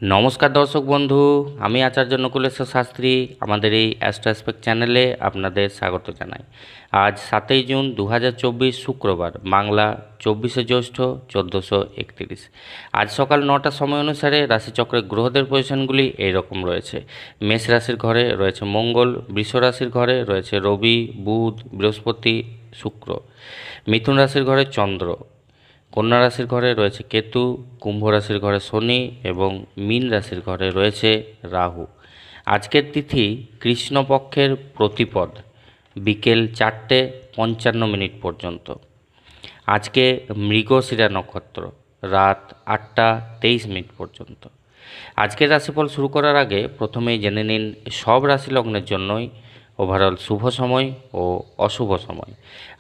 নমস্কার দর্শক বন্ধু, আমি আচার্য নকুলেশ্বর শাস্ত্রী আমাদের এই অ্যাস্ট্রো অ্যাসপেক্ট চ্যানেলে আপনাদের স্বাগত জানাই। আজ 7ই জুন 2024 শুক্রবার, বাংলা 24শে জ্যৈষ্ঠ 1431। আজ সকাল 9টার সময় অনুসারে রাশিচক্রের গ্রহদের পজিশনগুলি এইরকম রয়েছে। মেষ রাশির ঘরে রয়েছে মঙ্গল, বৃষ রাশির ঘরে রয়েছে রবি, বুধ, বৃহস্পতি, শুক্র। মিথুন রাশির ঘরে চন্দ্র, কন্যা রাশির ঘরে রয়েছে কেতু, কুম্ভ রাশির ঘরে শনি এবং মীন রাশির ঘরে রয়েছে রাহু। আজকের তিথি কৃষ্ণপক্ষের প্রতিপদ, বিকেল 4:55 পর্যন্ত। আজকে মৃগশিরা নক্ষত্র, রাত 8:23 পর্যন্ত। আজকের রাশিফল শুরু করার আগে প্রথমেই জেনে নিন সব রাশি লগ্নের জন্যই ওভারঅল শুভ সময় ও অশুভ সময়।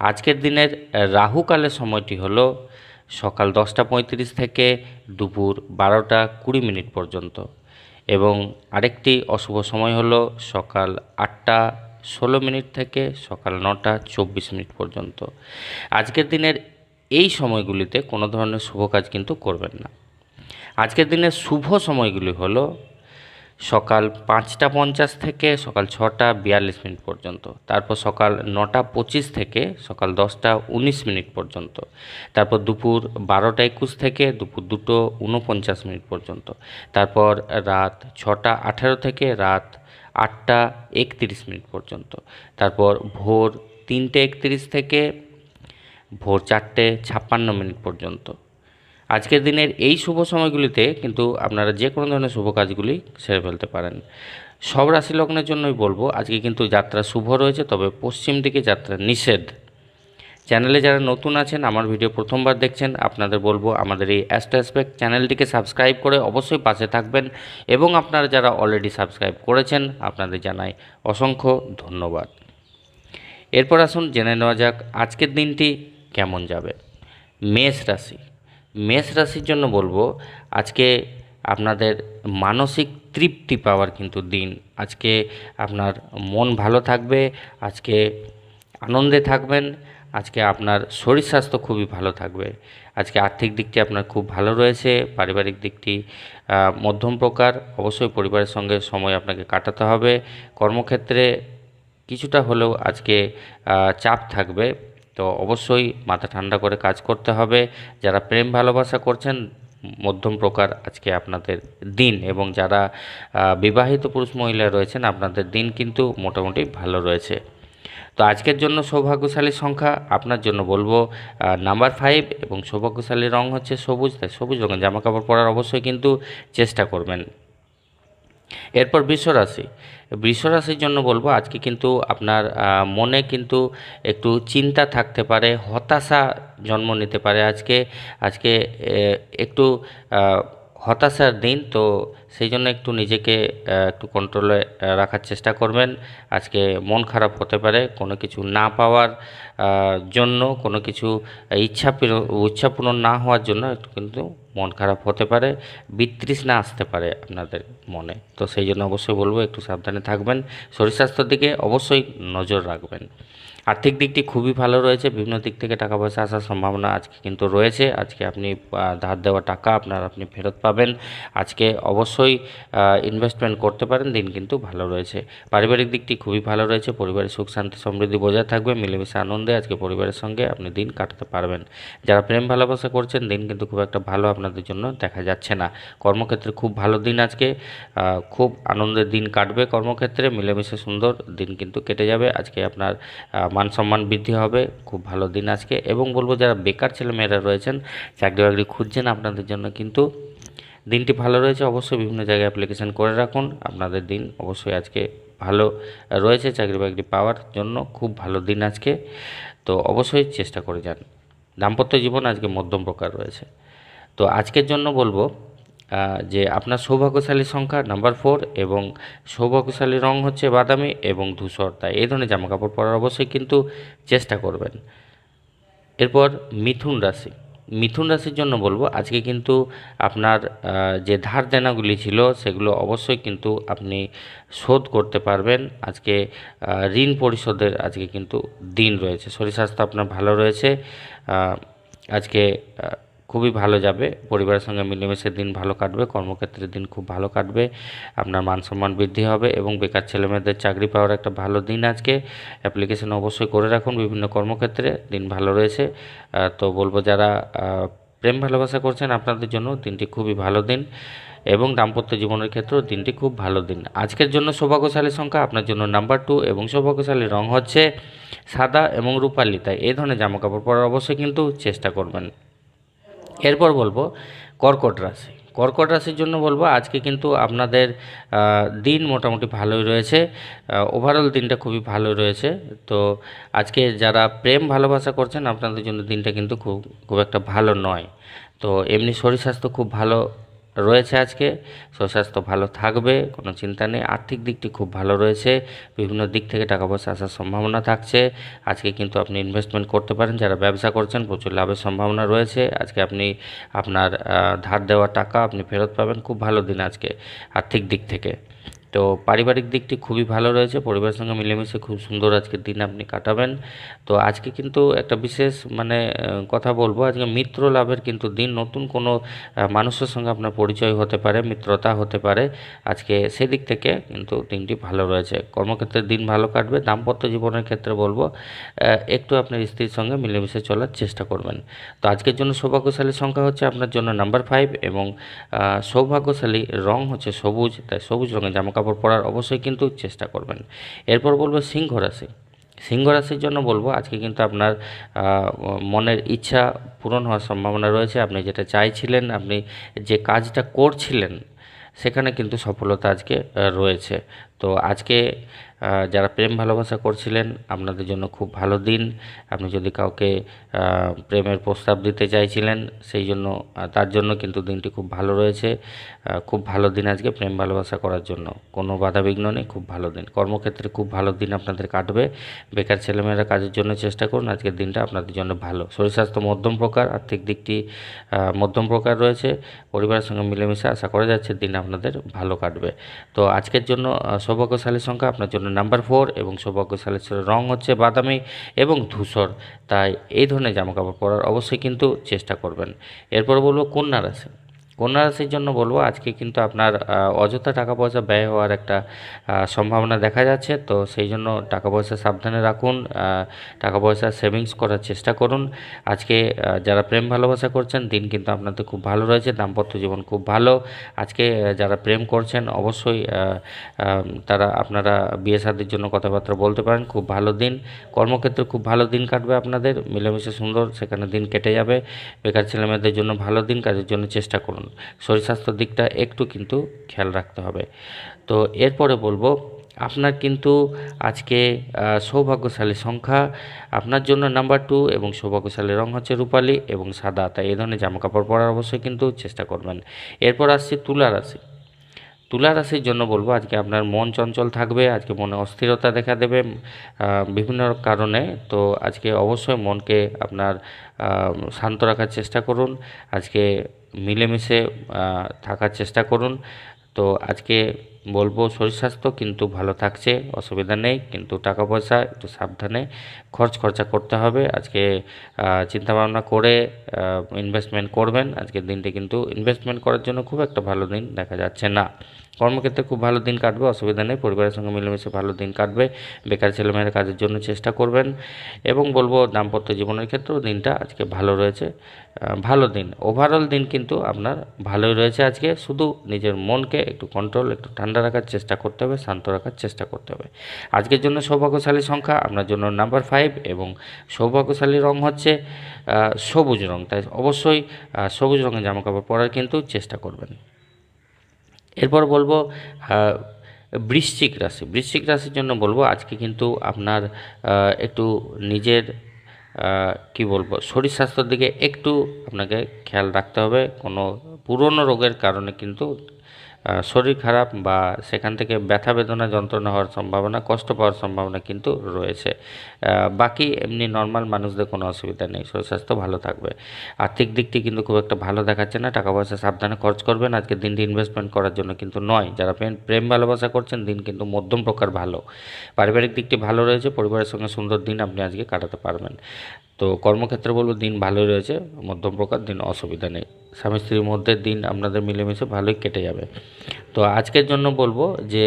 আজকের দিনের রাহুকালের সময়টি হলো সকাল 10:35 থেকে দুপুর 12:20 পর্যন্ত, এবং আরেকটি অশুভ সময় হলো সকাল 8:16 থেকে সকাল 9:24 পর্যন্ত। আজকের দিনের এই সময়গুলিতে কোনো ধরনের শুভ কাজ কিন্তু করবেন না। আজকের দিনের শুভ সময়গুলি হলো সকাল 5:50 থেকে সকাল 6:42 পর্যন্ত, তারপর সকাল 9:25 থেকে সকাল 10:19 পর্যন্ত, তারপর দুপুর 12:21 থেকে দুপুর 2:49 পর্যন্ত, তারপর রাত 6:18 থেকে রাত 8:31 পর্যন্ত, তারপর ভোর 3:31 থেকে ভোর 4:56 পর্যন্ত। আজকের দিনের এই শুভ সময়গুলিতে কিন্তু আপনারা যে কোনো ধরনের শুভ কাজগুলি সেরে ফেলতে পারেন। সব রাশি লগ্নের জন্যই বলবো আজকে কিন্তু যাত্রা শুভ রয়েছে, তবে পশ্চিম দিকে যাত্রা নিষেধ। চ্যানেলে যারা নতুন আছেন, আমার ভিডিও প্রথমবার দেখছেন, আপনাদের বলবো আমাদের এই অ্যাস্ট্রো অ্যাসপেক্ট চ্যানেলটিকে সাবস্ক্রাইব করে অবশ্যই পাশে থাকবেন, এবং আপনারা যারা অলরেডি সাবস্ক্রাইব করেছেন আপনাদের জানাই অসংখ্য ধন্যবাদ। এরপর আসুন জেনে নেওয়া যাক আজকের দিনটি কেমন যাবে। মেষ রাশি, মেষ রাশির জন্য বলবো আজকে আপনাদের মানসিক তৃপ্তি পাওয়ার কিন্তু দিন। আজকে আপনার মন ভালো থাকবে, আজকে আনন্দে থাকবেন, আজকে আপনার শরীর স্বাস্থ্য খুবই ভালো থাকবে। আজকে আর্থিক দিকটি আপনার খুব ভালো রয়েছে, পারিবারিক দিকটি মধ্যম প্রকার। অবশ্যই পরিবারের সঙ্গে সময় আপনাকে কাটাতে হবে। কর্মক্ষেত্রে কিছুটা হলেও আজকে চাপ থাকবে, তো অবশ্যই মাথা ঠান্ডা করে কাজ করতে হবে। যারা প্রেম ভালোবাসা করছেন, মধ্যম প্রকার আজকে আপনাদের দিন, এবং যারা বিবাহিত পুরুষ মহিলা রয়েছেন আপনাদের দিন কিন্তু মোটামুটি ভালো রয়েছে। তো আজকের জন্য সৌভাগ্যশালী সংখ্যা আপনার জন্য বলবো নাম্বার 5, এবং সৌভাগ্যশালী রং হচ্ছে সবুজ। তাই সবুজ রঙের জামাকাপড় পরার অবশ্যই কিন্তু চেষ্টা করবেন। এরপর বৃষরাশি, বৃষরাশির জন্য বলবো আজকে কিন্তু আপনার মনে কিন্তু একটু চিন্তা থাকতে পারে, হতাশা জন্ম নিতে পারে। আজকে আজকে একটু হতাশার দিন, তো সেই জন্য একটু নিজেকে একটু কন্ট্রোলে রাখার চেষ্টা করবেন। আজকে মন খারাপ হতে পারে কোনো কিছু না পাওয়ার জন্য, কোনো কিছু ইচ্ছা পূরণ না হওয়ার জন্য একটু কিন্তু মন খারাপ হতে পারে, বিতৃষ্ণা আসতে পারে আপনাদের মনে। তো সেই জন্য অবশ্যই বলবো একটু সাবধানে থাকবেন, শরীর স্বাস্থ্যের দিকে অবশ্যই নজর রাখবেন। আর্থিক দিকটি খুবই ভালো রয়েছে, বিভিন্ন দিক থেকে টাকা পয়সা আসার সম্ভাবনা আজকে কিন্তু রয়েছে। আজকে আপনি ধার দেওয়া টাকা আপনি ফেরত পাবেন। আজকে অবশ্যই ইনভেস্টমেন্ট করতে পারেন, দিন কিন্তু ভালো রয়েছে। পারিবারিক দিকটি খুবই ভালো রয়েছে, পরিবারের সুখ শান্তি সমৃদ্ধি বজায় থাকবে, মিলেমিশে আনন্দে আজকে পরিবারের সঙ্গে আপনি দিন কাটাতে পারবেন। যারা প্রেম ভালোবাসা করছেন, দিন কিন্তু খুব একটা ভালো আপনাদের জন্য দেখা যাচ্ছে না। কর্মক্ষেত্রে খুব ভালো দিন আজকে, খুব আনন্দের দিন কাটবে কর্মক্ষেত্রে, মিলেমিশে সুন্দর দিন কিন্তু কেটে যাবে। আজকে আপনার মান সম্মান বৃদ্ধি হবে, খুব ভালো দিন আজকে। এবং বলবো যারা বেকার ছেলেমেয়েরা রয়েছেন, চাকরি বাকরি খুঁজছেন, আপনাদের জন্য কিন্তু দিনটি ভালো রয়েছে। অবশ্যই বিভিন্ন জায়গায় অ্যাপ্লিকেশন করে রাখুন, আপনাদের দিন অবশ্যই আজকে ভালো রয়েছে। চাকরি বাকরি পাওয়ার জন্য খুব ভালো দিন আজকে, তো অবশ্যই চেষ্টা করে যান। দাম্পত্য জীবন আজকে মধ্যম প্রকার রয়েছে। তো আজকের জন্য বলবো যে আপনার সৌভাগ্যশালী সংখ্যা নাম্বার 4, এবং সৌভাগ্যশালী রং হচ্ছে বাদামি এবং ধূসর। তাই এই ধরনের জামাকাপড় পরার অবশ্যই কিন্তু চেষ্টা করবেন। এরপর মিথুন রাশি, মিথুন রাশির জন্য বলবো আজকে কিন্তু আপনার যে ধার দেনাগুলি ছিল সেগুলো অবশ্যই কিন্তু আপনি শোধ করতে পারবেন। আজকে ঋণ পরিশোধের আজকে কিন্তু দিন রয়েছে। শরীর স্বাস্থ্য আপনার ভালো রয়েছে। আজকে খুবই ভালো যাবে। পরিবারের সঙ্গে মিলেমিশে দিন ভালো কাটবে, কর্মক্ষেত্রে দিন খুব ভালো কাটবে, আপনার মান সম্মান বৃদ্ধি হবে এবং বেকার ছেলেমেয়েদের চাকরি পাওয়ার একটা ভালো দিন আজকে। অ্যাপ্লিকেশন অবশ্যই করে রাখুন বিভিন্ন কর্মক্ষেত্রে, দিন ভালো রয়েছে। তো বলবো যারা প্রেম ভালোবাসা করছেন আপনাদের জন্য দিনটি খুবই ভালো দিন, এবং দাম্পত্য জীবনের ক্ষেত্রেও দিনটি খুব ভালো দিন। আজকের জন্য সৌভাগ্যশালী সংখ্যা আপনার জন্য নাম্বার 2 এবং সৌভাগ্যশালী রং হচ্ছে সাদা এবং রূপালি, তাই এই ধরনের জামাকাপড় পরার অবশ্যই কিন্তু চেষ্টা করবেন। এরপর বলবো কর্কট রাশি। কর্কট রাশির জন্য বলবো আজকে কিন্তু আপনাদের দিন মোটামুটি ভালোই রয়েছে, ওভারঅল দিনটা খুবই ভালো রয়েছে। তো আজকে যারা প্রেম ভালোবাসা করছেন আপনাদের জন্য দিনটা কিন্তু খুব খুব একটা ভালো নয়। তো এমনি শরীর স্বাস্থ্য খুব ভালো রয়েছে আজকে, শরীর স্বাস্থ্য ভালো থাকবে, কোনো চিন্তা নেই। আর্থিক দিকটি খুব ভালো রয়েছে, বিভিন্ন দিক থেকে টাকা পয়সা আসার সম্ভাবনা থাকছে। আজকে কিন্তু আপনি ইনভেস্টমেন্ট করতে পারেন, যারা ব্যবসা করছেন প্রচুর লাভের সম্ভাবনা রয়েছে। আজকে আপনি আপনার ধার দেওয়া টাকা আপনি ফেরত পাবেন, খুব ভালো দিন আজকে আর্থিক দিক থেকে। তো পারিবারিক দিকটি খুবই ভালো রয়েছে, পরিবারের সঙ্গে মিলেমিশে খুব সুন্দর আজকের দিন আপনি কাটাবেন। তো আজকে কিন্তু একটা বিশেষ কথা বলবো, আজকে মিত্র লাভের কিন্তু দিন। নতুন কোনো মানুষের সঙ্গে আপনার পরিচয় হতে পারে, মিত্রতা হতে পারে আজকে, সেদিক থেকে কিন্তু দিনটি ভালো রয়েছে। কর্মক্ষেত্রে দিন ভালো কাটবে। দাম্পত্য জীবনের ক্ষেত্রে বলবো একটু আপনার স্ত্রীর সঙ্গে মিলেমিশে চলার চেষ্টা করবেন। তো আজকের জন্য সৌভাগ্যশালী সংখ্যা হচ্ছে আপনার জন্য নাম্বার 5 এবং সৌভাগ্যশালী রং হচ্ছে সবুজ, তাই সবুজ রঙের জামাকাপড় পরার অবশ্যই কিন্তু চেষ্টা করবেন। এরপর বলবো সিংহ রাশি। সিংহ রাশির জন্য বলবো আজকে কিন্তু আপনার মনের ইচ্ছা পূরণ হওয়ার সম্ভাবনা রয়েছে। আপনি যেটা চাইছিলেন, আপনি যে কাজটা করছিলেন সেখানে কিন্তু সফলতা আজকে রয়েছে। তো আজকে যারা প্রেম ভালোবাসা করছিলেন আপনাদের জন্য খুব ভালো দিন। আপনি যদি কাউকে প্রেমের প্রস্তাব দিতে চাইছিলেন সেই জন্য তার জন্য কিন্তু দিনটি খুব ভালো রয়েছে। খুব ভালো দিন আজকে প্রেম ভালোবাসা করার জন্য, কোনো বাধাবিঘ্ন নেই, খুব ভালো দিন। কর্মক্ষেত্রে খুব ভালো দিন আপনাদের কাটবে। বেকার ছেলেমেয়েরা কাজের জন্য চেষ্টা করুন, আজকের দিনটা আপনাদের জন্য ভালো। শরীর স্বাস্থ্য মধ্যম প্রকার, আর্থিক দিকটি মধ্যম প্রকার রয়েছে। পরিবারের সঙ্গে মিলেমিশে আশা করা যাচ্ছে দিন আপনাদের ভালো কাটবে। তো আজকের জন্য সৌভাগ্যশালী সংখ্যা আপনার জন্য নাম্বার 4 এবং সৌভাগ্যশালী রং হচ্ছে বাদামি এবং ধূসর, তাই এই ধরনের জামাকাপড় পরার অবশ্যই কিন্তু চেষ্টা করবেন। এরপর বলবো কন্যা রাশি। কন্যা রাশির জন্য বলবো আজকে কিন্তু আপনার অযথা টাকা পয়সা ব্যয় হওয়ার একটা সম্ভাবনা দেখা যাচ্ছে। তো সেই জন্য টাকা পয়সা সাবধানে রাখুন, টাকা পয়সা সেভিংস করার চেষ্টা করুন। আজকে যারা প্রেম ভালোবাসা করছেন দিন কিন্তু আপনাদের খুব ভালো রয়েছে, দাম্পত্য জীবন খুব ভালো। আজকে যারা প্রেম করছেন অবশ্যই তারা আপনারা বিয়ে শাদির জন্য কথাবার্তা বলতে পারেন, খুব ভালো দিন। কর্মক্ষেত্রে খুব ভালো দিন কাটবে আপনাদের, মিলেমিশে সুন্দর সেখানে দিন কেটে যাবে। বেকার ছেলেমেয়েদের জন্য ভালো দিন, কাজের জন্য চেষ্টা করুন। শরীর স্বাস্থ্যের দিকটা একটু কিন্তু খেয়াল রাখতে হবে। তো এরপরে বলবো আপনার কিন্তু আজকে সৌভাগ্যশালী সংখ্যা আপনার জন্য নাম্বার 2 এবং সৌভাগ্যশালী রং হচ্ছে রূপালি এবং সাদা, তাই এই ধরনের জামাকাপড় পরার অবশ্যই কিন্তু চেষ্টা করবেন। এরপর আসছে তুলা রাশি। তুলা রাশির জন্য বলবো আজকে আপনার মন চঞ্চল থাকবে, আজকে মনে অস্থিরতা দেখা দেবে বিভিন্ন কারণে। তো আজকে অবশ্যই মনকে আপনার শান্ত রাখার চেষ্টা করুন, আজকে মিলেমিশে থাকার চেষ্টা করুন। তো আজকে বলবো শরীর স্বাস্থ্য কিন্তু ভালো থাকছে, অসুবিধা নেই, কিন্তু টাকা পয়সা একটু সাবধানে খরচা করতে হবে। আজকে চিন্তাভাবনা করে ইনভেস্টমেন্ট করবেন। আজকের দিনটি কিন্তু ইনভেস্টমেন্ট করার জন্য খুব একটা ভালো দিন দেখা যাচ্ছে না। কর্মক্ষেত্রে খুব ভালো দিন কাটবে, অসুবিধা নেই, পরিবারের সঙ্গে মিলেমিশে ভালো দিন কাটবে। বেকার ছেলেমেয়েরা কাজের জন্য চেষ্টা করবেন। এবং বলবো দাম্পত্য জীবনের ক্ষেত্রেও দিনটা আজকে ভালো রয়েছে, ভালো দিন। ওভারঅল দিন কিন্তু আপনার ভালোই রয়েছে আজকে, শুধু নিজের মনকে একটু কন্ট্রোল, একটু ঠান্ডা রাখার চেষ্টা করতে হবে, শান্ত রাখার চেষ্টা করতে হবে। আজকের জন্য সৌভাগ্যশালী সংখ্যা আপনার জন্য নাম্বার 5 এবং সৌভাগ্যশালী রং হচ্ছে সবুজ রং, তাই অবশ্যই সবুজ রঙের জামাকাপড় পরার কিন্তু চেষ্টা করবেন। এরপর বলবো বৃশ্চিক রাশি। বৃশ্চিক রাশির জন্য বলবো আজকে কিন্তু আপনার একটু নিজের কি বলবো শরীর স্বাস্থ্যের দিকে একটু আপনাকে খেয়াল রাখতে হবে। কোনো পুরনো রোগের কারণে কিন্তু শরীর খারাপ বা সেখান থেকে ব্যথা বেদনা যন্ত্রণা হওয়ার সম্ভাবনা, কষ্ট পাওয়ার সম্ভাবনা কিন্তু রয়েছে। বাকি এমনি নর্মাল মানুষদের কোনো অসুবিধা নেই, শরীর স্বাস্থ্য ভালো থাকবে। আর্থিক দিকটি কিন্তু খুব একটা ভালো দেখাচ্ছে না, টাকা পয়সা সাবধানে খরচ করবেন। আজকের দিনটি ইনভেস্টমেন্ট করার জন্য কিন্তু নয়। যারা প্রেম ভালোবাসা করছেন দিন কিন্তু মধ্যম প্রকার ভালো। পারিবারিক দিকটি ভালো রয়েছে, পরিবারের সঙ্গে সুন্দর দিন আপনি আজকে কাটাতে পারবেন। তো কর্মক্ষেত্রে বলবো দিন ভালোই রয়েছে, মধ্যম প্রকার, দিন অসুবিধা নেই। স্বামী স্ত্রীর মধ্যে দিন আপনাদের মিলেমিশে ভালোই কেটে যাবে। তো আজকের জন্য বলবো যে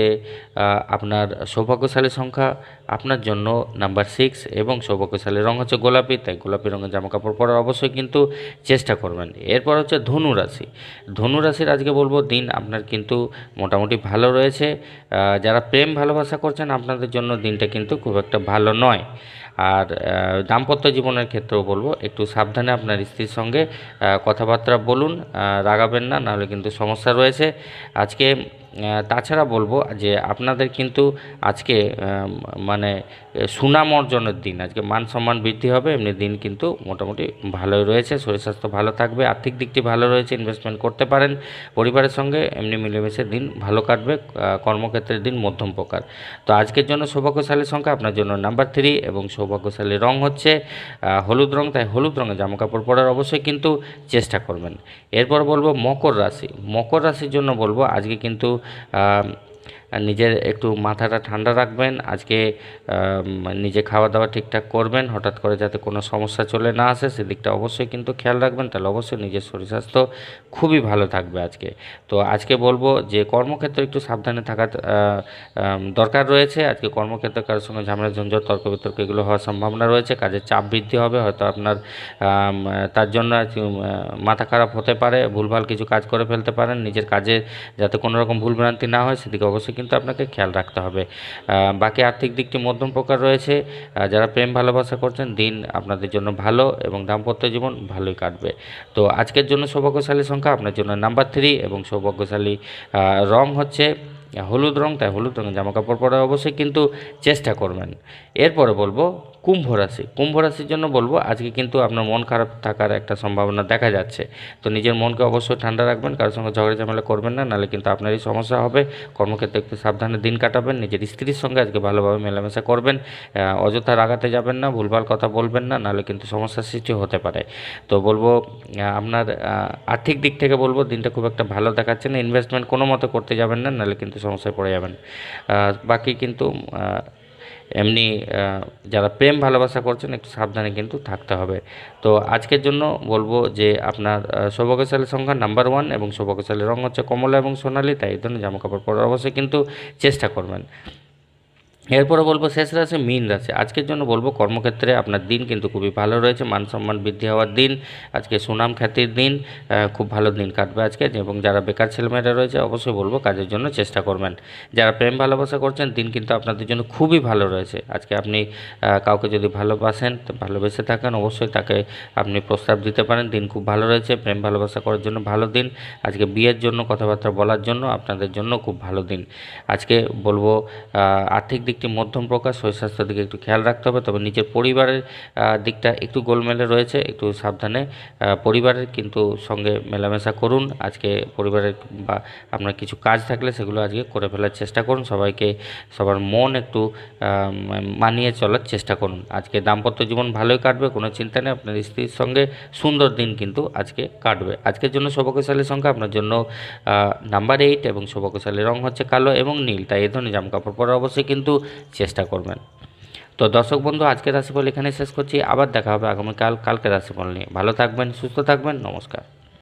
আপনার সৌভাগ্যশালী সংখ্যা আপনার জন্য নাম্বার 6 এবং সৌভাগ্যশালী রং হচ্ছে গোলাপি, তাই গোলাপি রঙের জামাকাপড় পরার অবশ্যই কিন্তু চেষ্টা করবেন। এরপর হচ্ছে ধনু রাশি। ধনু রাশির আজকে বলবো দিন আপনার কিন্তু মোটামুটি ভালো রয়েছে। যারা প্রেম ভালোবাসা করছেন আপনাদের জন্য দিনটা কিন্তু খুব একটা ভালো নয়। আর দাম্পত্য জীবনের ক্ষেত্রেও বলবো একটু সাবধানে আপনার স্ত্রীর সঙ্গে কথাবার্তা বলুন, রাগাবেন না, নাহলে কিন্তু সমস্যা রয়েছে আজকে। তাছাড়া বলবো যে আপনাদের কিন্তু আজকে মানে সুনাম অর্জনের দিন, আজকে মান সম্মান বৃদ্ধি হবে, এমনি দিন কিন্তু মোটামুটি ভালোই রয়েছে। শরীর স্বাস্থ্য ভালো থাকবে, আর্থিক দিকটি ভালো রয়েছে, ইনভেস্টমেন্ট করতে পারেন পরিবারের সঙ্গে, এমনি মিলেমিশে দিন ভালো কাটবে। কর্মক্ষেত্রের দিন মধ্যম প্রকার। তো আজকের জন্য সৌভাগ্যশালী সংখ্যা আপনার জন্য নাম্বার 3 এবং সৌভাগ্যশালী রং হচ্ছে হলুদ রং, তাই হলুদ রঙের জামাকাপড় পরার অবশ্যই কিন্তু চেষ্টা করবেন। এরপর বলবো মকর রাশি। মকর রাশির জন্য বলবো আজকে কিন্তু নিজের একটু মাথাটা ঠান্ডা রাখবেন আজকে। নিজে খাওয়া দাওয়া ঠিকঠাক করবেন, হঠাৎ করে যাতে কোনো সমস্যা চলে না আসে সেদিকটা অবশ্যই কিন্তু খেয়াল রাখবেন, তাহলে অবশ্যই নিজের শরীর স্বাস্থ্য খুবই ভালো থাকবে আজকে। তো আজকে বলবো যে কর্মক্ষেত্রে একটু সাবধানে থাকা দরকার রয়েছে। আজকে কর্মক্ষেত্রে কারোর সঙ্গে ঝামেলা ঝঞ্ঝট তর্ক বিতর্ক এগুলো হওয়ার সম্ভাবনা রয়েছে, কাজের চাপ বৃদ্ধি হবে, হয়তো আপনার তার জন্য মাথা খারাপ হতে পারে, ভুলভাল কিছু কাজ করে ফেলতে পারেন। নিজের কাজে যাতে কোনো রকম ভুলভ্রান্তি না হয় সেদিকে অবশ্যই কিন্তু আপনাকে খেয়াল রাখতে হবে। বাকি আর্থিক দিকটি মধ্যম প্রকার রয়েছে। যারা প্রেম ভালোবাসা করছেন দিন আপনাদের জন্য ভালো এবং দাম্পত্য জীবন ভালোই কাটবে। তো আজকের জন্য সৌভাগ্যশালী সংখ্যা আপনার জন্য নাম্বার 3 এবং সৌভাগ্যশালী রং হচ্ছে হলুদ রং, তাই হলুদ রঙের জামাকাপড় পরার অবশ্যই কিন্তু চেষ্টা করবেন। এরপরে বলবো কুম্ভ রাশি। কুম্ভ রাশির জন্য বলবো আজকে কিন্তু আপনার মন খারাপ থাকার একটা সম্ভাবনা দেখা যাচ্ছে। তো নিজের মনকে অবশ্যই ঠান্ডা রাখবেন, কারোর সঙ্গে ঝগড়া ঝামেলা করবেন না, নাহলে কিন্তু আপনারই সমস্যা হবে। কর্মক্ষেত্রে একটু সাবধানে দিন কাটাবেন, নিজের স্ত্রীর সঙ্গে আজকে ভালোভাবে মেলামেশা করবেন, অযথা রাগাতে যাবেন না, ভুলভাল কথা বলবেন না, নাহলে কিন্তু সমস্যার সৃষ্টি হতে পারে। তো বলবো আপনার আর্থিক দিক থেকে বলবো দিনটা খুব একটা ভালো দেখাচ্ছে না, ইনভেস্টমেন্ট কোনো মতো করতে যাবেন না, নাহলে কিন্তু সমস্যায় পড়ে যাবেন। বাকি কিন্তু এমনি যারা প্রেম ভালোবাসা করছেন একটু সাবধানে কিন্তু থাকতে হবে। তো আজকের জন্য বলবো যে আপনার সৌভাগ্যশালী সংখ্যা নাম্বার 1 এবং সৌভাগ্যশালী রং হচ্ছে কমলা এবং সোনালী, তাই এই ধরনের জামাকাপড় পরার অবশ্যই কিন্তু চেষ্টা করবেন। এরপরে বলবো শেষ রাশি মীন রাশি। আজকের জন্য বলবো কর্মক্ষেত্রে আপনার দিন কিন্তু খুবই ভালো রয়েছে, মান সম্মান বৃদ্ধি হওয়ার দিন, আজকে সুনাম খ্যাতির দিন, খুব ভালো দিন কাটবে আজকে। এবং যারা বেকার ছেলেমেয়েরা রয়েছে অবশ্যই বলবো কাজের জন্য চেষ্টা করবেন। যারা প্রেম ভালোবাসা করছেন দিন কিন্তু আপনাদের জন্য খুবই ভালো রয়েছে আজকে। আপনি কাউকে যদি ভালোবাসেন, ভালোবেসে থাকেন, অবশ্যই তাকে আপনি প্রস্তাব দিতে পারেন, দিন খুব ভালো রয়েছে। প্রেম ভালোবাসা করার জন্য ভালো দিন আজকে, বিয়ের জন্য কথাবার্তা বলার জন্য আপনাদের জন্য খুব ভালো দিন আজকে। বলবো আর্থিক দিকটি মধ্যম প্রকার, শরীর স্বাস্থ্যের দিকে একটু খেয়াল রাখতে হবে, তবে নিজের পরিবারের দিকটা একটু গোলমেলে রয়েছে, একটু সাবধানে পরিবারের কিন্তু সঙ্গে মেলামেশা করুন আজকে। পরিবারের বা আপনার কিছু কাজ থাকলে সেগুলো আজকে করে ফেলার চেষ্টা করুন, সবাইকে সবার মন একটু মানিয়ে চলার চেষ্টা করুন আজকে। দাম্পত্য জীবন ভালোই কাটবে, কোনো চিন্তা নেই, আপনার স্ত্রীর সঙ্গে সুন্দর দিন কিন্তু আজকে কাটবে। আজকের জন্য সৌভাগ্যশালী সংখ্যা আপনার জন্য নাম্বার 8 এবং সৌভাগ্যশালী রং হচ্ছে কালো এবং নীল, তাই এই ধরনের জামাকাপড় পরা অবশ্যই কিন্তু চেষ্টা করবেন। তো দর্শক বন্ধু আজকের রাশিফল এখানে শেষ করছি, আবার দেখা হবে আগামীকাল কালকের রাশিফল নিয়ে। ভালো থাকবেন, সুস্থ থাকবেন, নমস্কার।